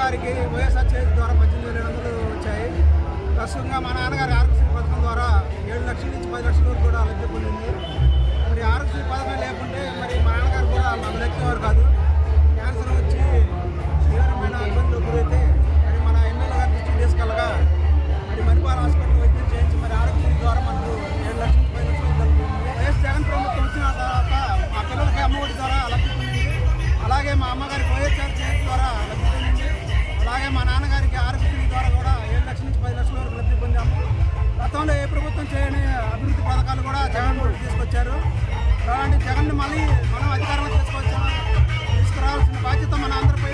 అమ్మగారికి వైఎస్ఆర్ చేతి ద్వారా 18,700 వచ్చాయి. ప్రస్తుతంగా మా నాన్నగారి ఆరోగ్యశ్రీ పథకం ద్వారా 7 లక్షల నుంచి 10 లక్షల వరకు కూడా లబ్ధి పొందింది. మరి ఆరోగ్యశ్రీ పథకం లేకుంటే మరి మా నాన్నగారు కూడా మాకు లెక్కేవారు కాదు. క్యాన్సర్ వచ్చి తీవ్రమైన ఇబ్బందులు గురైతే మరి మన ఎమ్మెల్యే గారి దృష్టికి తీసుకెళ్ళగా మరి మణిపాల్ హాస్పిటల్ వైద్యం చేయించి మరి ఆరోగ్యశ్రీ ద్వారా మనకు 7 లక్షల నుంచి 10 లక్షలు కలిగింది. వైఎస్ జగన్ ప్రభుత్వం వచ్చిన తర్వాత మా పిల్లలకి అమ్మఒడి ద్వారా లబ్ధి పొందింది. అలాగే మా అమ్మగారికి వైఎస్ఆర్ చేతి ద్వారా లబ్ధి పొందింది. అలాగే మా నాన్నగారికి ఆరోగ్యశ్రీ ద్వారా కూడా 7 లక్షల నుంచి 10 లక్షల వరకు లబ్ధి పొందాము. గతంలో ఏ ప్రభుత్వం చేయని అభివృద్ధి పథకాలు కూడా జగన్ తీసుకొచ్చారు. అలాంటి జగన్ని మళ్ళీ మనం అధికారంలో తీసుకురావాల్సిన బాధ్యత మన అందరిపై